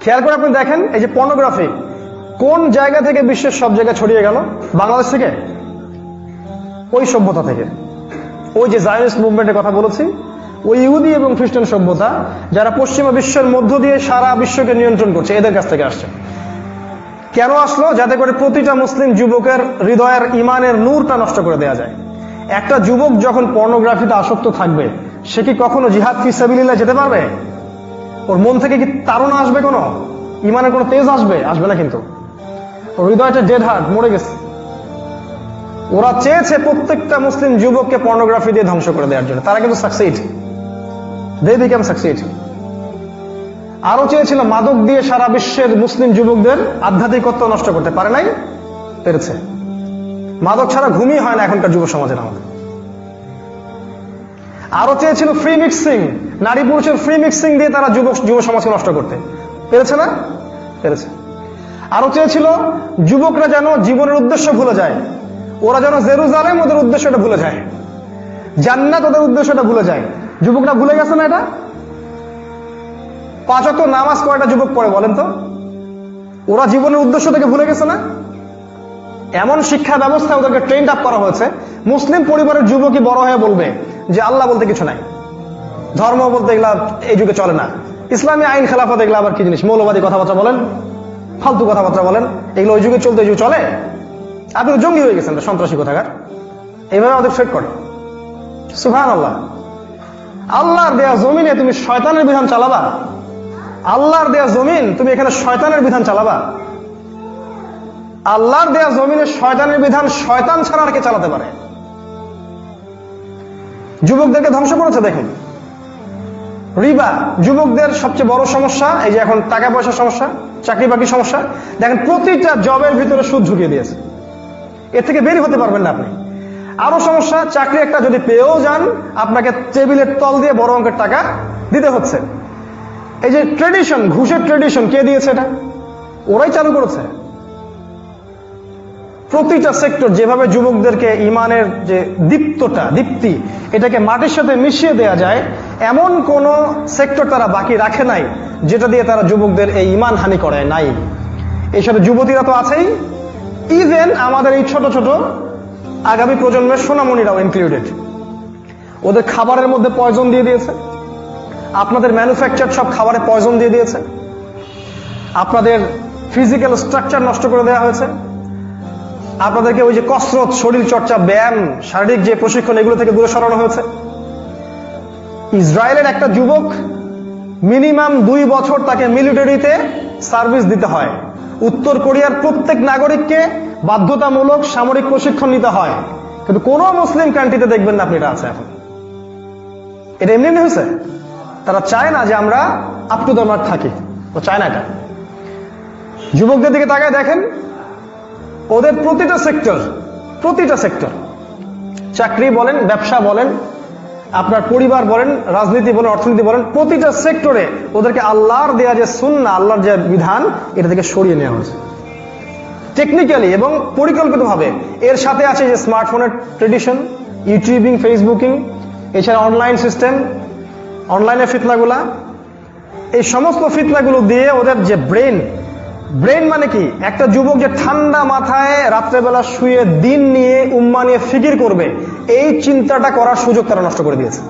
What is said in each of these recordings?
খেয়াল করে আপনি দেখেন, এই যে পর্নোগ্রাফি কোন জায়গা থেকে বিশ্বের সব জায়গায় ছড়িয়ে গেল? বাংলাদেশ থেকে, ওই সভ্যতা থেকে। ওই যে জায়নিস্ট মুভমেন্টের কথা বলেছি, ওই ইহুদি এবং খ্রিস্টান সভ্যতা যারা পশ্চিমা বিশ্বের মধ্য দিয়ে সারা বিশ্বকে নিয়ন্ত্রণ করছে, এদের কাছ থেকে আসছে। কেন আসলো? যাতে করে প্রতিটা মুসলিম যুবকের হৃদয়ের ইমানের নূরটা নষ্ট করে দেওয়া যায়। একটা যুবক যখন পর্নোগ্রাফিতে আসক্ত থাকবে, সে কি কখনো জিহাদ ফি সাবিলিল্লাহ যেতে পারবে? ওর মন থেকে কি তাড়না আসবে? কোনো ইমানের কোনো তেজ আসবে? আসবে না। কিন্তু ওর হৃদয়টা ডেড হার্ট, মরে গেছে। ওরা চেয়েছে প্রত্যেকটা মুসলিম যুবককে পর্নোগ্রাফি দিয়ে ধ্বংস করে দেওয়ার জন্য, তারা কিন্তু সাকসিড, দে বিকাম সাকসিড। আরো চেয়েছিল মাদক দিয়ে সারা বিশ্বের মুসলিম যুবকদের আধ্যাত্মিকত্ব নষ্ট করতে, পারে নাই? পেরেছে। মাদক ছাড়া ঘুমই হয় না এখনকার যুব সমাজের আমাদের। আরো চেয়েছিল ফ্রি মিক্সিং, নারী পুরুষের ফ্রি মিক্সিং দিয়ে তারা যুব সমাজকে নষ্ট করতে, পেরেছে না? পেরেছে। আরো চেয়েছিল যুবকরা যেন জীবনের উদ্দেশ্য ভুলে যায়, ওরা যেন জেরুজালেম ওদের উদ্দেশ্যটা ভুলে যায়, জান্নাত ওদের উদ্দেশ্যটা ভুলে যায়। যুবকরা ভুলে গেছে না এটা? 5 ওয়াক্ত নামাজ কয়টা যুবক পড়ে বলেন তো? ওরা জীবনের উদ্দেশ্য থেকে ভুলে গেছে না? এমন শিক্ষা ব্যবস্থা ওদেরকে ট্রেন্ড আপ করা হয়েছে, মুসলিম পরিবারের যুবকই বড় হয়ে বলবে যে আল্লাহ বলতে কিছু নাই, ধর্ম বলতে এগুলা এই যুগে চলে না, ইসলামী আইন খেলাফত এগুলা আবার কি জিনিস, মৌলবাদী কথাবার্তা বলেন, ফালতু কথাবার্তা বলেন, এগুলো ওই যুগে চলতে, এই যুগে চলে। আপনি তো জঙ্গি হয়ে গেছেন, সন্ত্রাসী কোথাকার। এইভাবে আমাদের সেট করে। সুবহানাল্লাহ। আল্লাহর দেয়া জমিনে তুমি শয়তানের বিধান চালাবা? আল্লাহর দেয়া জমিন, তুমি এখানে শয়তানের বিধান চালাবা? আল্লাহর দেয়া জমিনে শয়তানের বিধান শয়তান ছাড়া আর কে চালাতে পারে? যুবকদেরকে ধ্বংস করেছে। দেখুন, রিবা যুবকদের সবচেয়ে বড় সমস্যা। এই যে এখন টাকা পয়সার সমস্যা, চাকরি বাকরি সমস্যা, দেখেন প্রতিটা জবের ভিতরে সুদ ঢুকিয়ে দিয়েছে। এর থেকে বের হতে পারবেন না আপনি। আরো সমস্যা, চাকরি একটা যদি পেয়েও যান, আপনাকে টেবিলের তল দিয়ে বড় অঙ্কের টাকা দিতে হচ্ছে। এই যে ট্রেডিশন, ঘুষের ট্রেডিশন কে দিয়েছে? এটা ওরাই চালু করেছে। প্রতিটা সেক্টর যেভাবে যুবকদেরকে ইমানের যে দীপ্তি এটাকে মাটির সাথে মিশিয়ে দেয়া যায়, এমন কোন সেক্টর তারা বাকি রাখে নাই যেটা দিয়ে তারা যুবকদের এই ইমান হানি করে নাই। এই সাথে যুবতীরা তো আছেই, ইভেন আমাদের এই ছোট ছোট আগামী প্রজন্মের সোনামণিরাও ইনক্লুডেড। ওদের খাবারের মধ্যে পয়জন দিয়ে দিয়েছে, আপনাদের ম্যানুফ্যাকচার সব খাবারে পয়জন দিয়ে দিয়েছে, আপনাদের ফিজিক্যাল স্ট্রাকচার নষ্ট করে দেওয়া হয়েছে, আপনাদেরকে ওই যে কসরত, শরীর চর্চা, ব্যায়াম, শারীরিক যে প্রশিক্ষণ, এগুলো থেকে দূরে সরানো হয়েছে। ইসরায়েলের একটা যুবক মিনিমাম 2 বছর তাকে মিলিটারিতে সার্ভিস দিতে হয়। উত্তর কোরিয়ার প্রত্যেক নাগরিককে বাধ্যতামূলক সামরিক প্রশিক্ষণ নিতে হয়, কিন্তু কোন মুসলিম কান্ট্রিতে দেখবেন না আপনি এটা আছে এখন। এটা এমনি হয়েছে। তারা চায় না যে আমরা আপ টু দ্য মার্ক থাকি, ও চায় না এটা। যুবকদের দিকে তাকায় দেখেন, ওদের প্রতিটা সেক্টর, চাকরি বলেন, ব্যবসা বলেন, আপনার পরিবার বলেন, রাজনীতি বলেন, অর্থনীতি বলেন, প্রতিটা সেক্টরে ওদেরকে আল্লাহর দেয়া যে সুন্নাহ, আল্লাহর যে বিধান, এটা থেকে সরিয়ে নেওয়া হয়েছে টেকনিক্যালি এবং পরিকল্পিতভাবে। এর সাথে আছে যে স্মার্টফোনের ট্রেডিশন, ইউটিউবিং, ফেসবুকিং, এছাড়া অনলাইন সিস্টেম, অনলাইনের ফিতনাগুলা, এই সমস্ত ফিতনাগুলো দিয়ে ওদের যে ব্রেন মানে কি, একটা যুবক যে ঠান্ডা মাথায় রাত্রেবেলা শুয়ে দিন নিয়ে উম্মা নিয়ে ফিকির করবে, এই চিন্তাটা করার সুযোগ তারা নষ্ট করে দিয়েছে।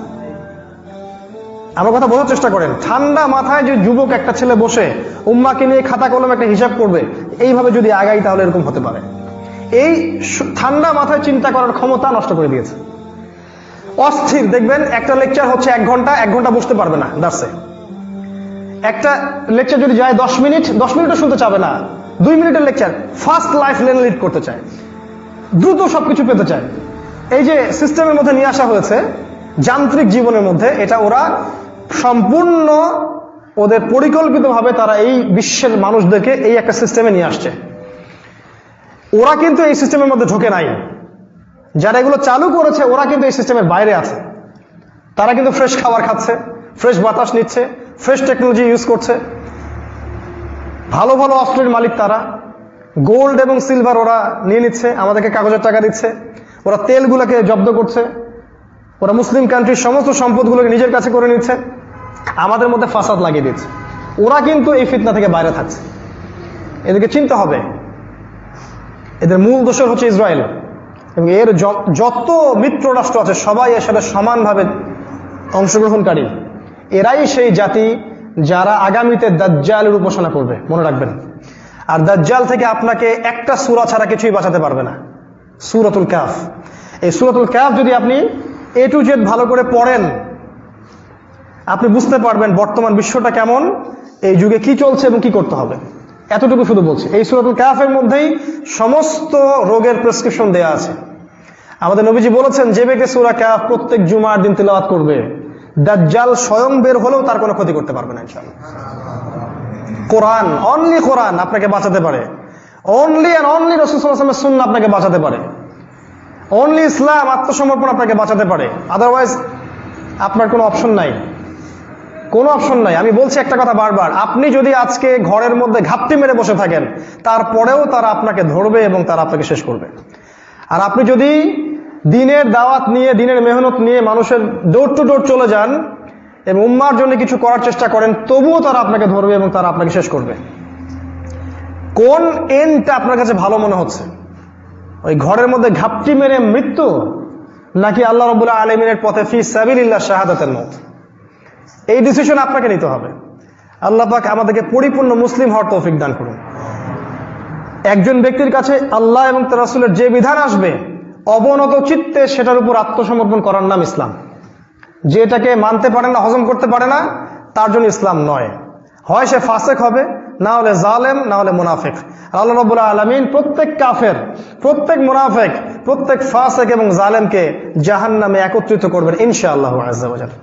আমার কথা বোঝার চেষ্টা করেন। ঠান্ডা মাথায় যে যুবক একটা ছেলে বসে উম্মাকে নিয়ে খাতা কলমে একটা হিসাব করবে, এইভাবে যদি আগাই তাহলে এরকম হতে পারে, এই ঠান্ডা মাথায় চিন্তা করার ক্ষমতা নষ্ট করে দিয়েছে। অস্থির। দেখবেন একটা লেকচার হচ্ছে 1 ঘন্টা বসতে পারবে না দার্সে। একটা লেকচার যদি যায় 10 মিনিটও শুনতে চাবে না। 2 মিনিটের lecture, fast life lane lead করতে চায়, দ্রুত সবকিছু পেতে চায়। এই যে সিস্টেমের মধ্যে নিয়ে আসা হয়েছে যান্ত্রিক জীবনের মধ্যে, এটা ওরা সম্পূর্ণ ওদের পরিকল্পিতভাবে তারা এই বিশ্বের মানুষদেরকে এই একটা সিস্টেমে নিয়ে আসছে। ওরা কিন্তু এই সিস্টেমের মধ্যে ঢোকে নাই। যারা এগুলো চালু করেছে ওরা কিন্তু এই সিস্টেমের বাইরে আছে। তারা কিন্তু ফ্রেশ খাবার খাচ্ছে, ফ্রেশ বাতাস নিচ্ছে, ফ্রেশ টেকনোলজি ইউজ করছে, ভালো ভালো অস্ত্রের মালিক তারা, গোল্ড এবং সিলভার ওরা নিয়ে নিচ্ছে, আমাদেরকে কাগজের টাকা দিচ্ছে, ওরা তেলগুলোকে জব্দ করছে, ওরা মুসলিম কান্ট্রির সমস্ত সম্পদগুলোকে নিজের কাছে করে নিচ্ছে, আমাদের মধ্যে ফাসাদ লাগিয়ে দিচ্ছে। ওরা কিন্তু এই ফিতনা থেকে বাইরে থাকছে। এদেরকে চিনতে হবে। এদের মূল দোষর হচ্ছে ইসরায়েল, এবং এর যত মিত্র রাষ্ট্র আছে সবাই এর সাথে সমানভাবে অংশগ্রহণকারী। এরাই সেই জাতি যারা আগামীতে দাজ্জালের উপাসনা করবে, মনে রাখবেন। আর দাজ্জাল থেকে আপনাকে একটা সূরা ছাড়া কিছুই বাঁচাতে পারবে না, সূরাতুল কাহফ। এই সূরাতুল কাহফ যদি আপনি A to Z ভালো করে পড়েন, আপনি বুঝতে পারবেন বর্তমান বিশ্বটা কেমন, এই যুগে কি চলছে এবং কি করতে হবে। এতটুকু শুধু বলছি, এই সূরাতুল কাহফের মধ্যেই সমস্ত রোগের প্রেসক্রিপশন দেয়া আছে। আমাদের নবীজি বলেছেন, যে ব্যক্তি সূরা কাহফ প্রত্যেক জুমার দিন তিলাওয়াত করবে, দাজ্জাল স্বয়ং বের হলেও তার কোনো ক্ষতি করতে পারবে না ইনশাআল্লাহ। কোরআন, অনলি কোরআন আপনাকে বাঁচাতে পারে। অনলি অ্যান্ড অনলি রাসূল সাল্লাল্লাহু আলাইহি ওয়াসাল্লামের সুন্নাহ আপনাকে বাঁচাতে পারে। অনলি ইসলাম, আত্মসমর্পণ আপনাকে বাঁচাতে পারে। আদারওয়াইজ আপনার কোনো অপশন নাই, কোনো অপশন নাই। আমি বলছি একটা কথা বারবার, আপনি যদি আজকে ঘরের মধ্যে ঘাপটি মেরে বসে থাকেন, তারপরেও তারা আপনাকে ধরবে এবং তারা আপনাকে শেষ করবে। আর আপনি যদি দিনের দাওয়াত নিয়ে, দিনের মেহনত নিয়ে মানুষের ডোর টু ডোর চলে যান এবং উম্মার জন্য কিছু করার চেষ্টা করেন, তবুও তারা আপনাকে ধরবে এবং তারা আপনাকে শেষ করবে। কোন এন্ডটা আপনার কাছে ভালো মনে হচ্ছে? ওই ঘরের মধ্যে ঘাপটি মেরে মৃত্যু, নাকি আল্লাহ রাব্বুল আলামিনের পথে ফি সাবিলিল্লাহ শাহাদাতুল মউত? এই ডিসিশন আপনাকে নিতে হবে। আল্লাহ পাক আমাদেরকে পরিপূর্ণ মুসলিম হওয়ার তৌফিক দান করুন। একজন ব্যক্তির কাছে আল্লাহ এবং তার রাসূলের যে বিধান আসবে, অবনত চিত্তে সেটার উপর আত্মসমর্পণ করার নাম ইসলাম। যে এটাকে মানতে পারে না, হজম করতে পারে না, তার জন্য ইসলাম নয়। হয় সে ফাসেক হবে, না হলে জালেম, না হলে মুনাফিক। আল্লাহ রাব্বুল আলামিন প্রত্যেক কাফের, প্রত্যেক মুনাফিক, প্রত্যেক ফাসেক এবং জালেমকে জাহান্নামে একত্রিত করবেন ইনশাআল্লাহু আযজা ওয়া জাল্লা।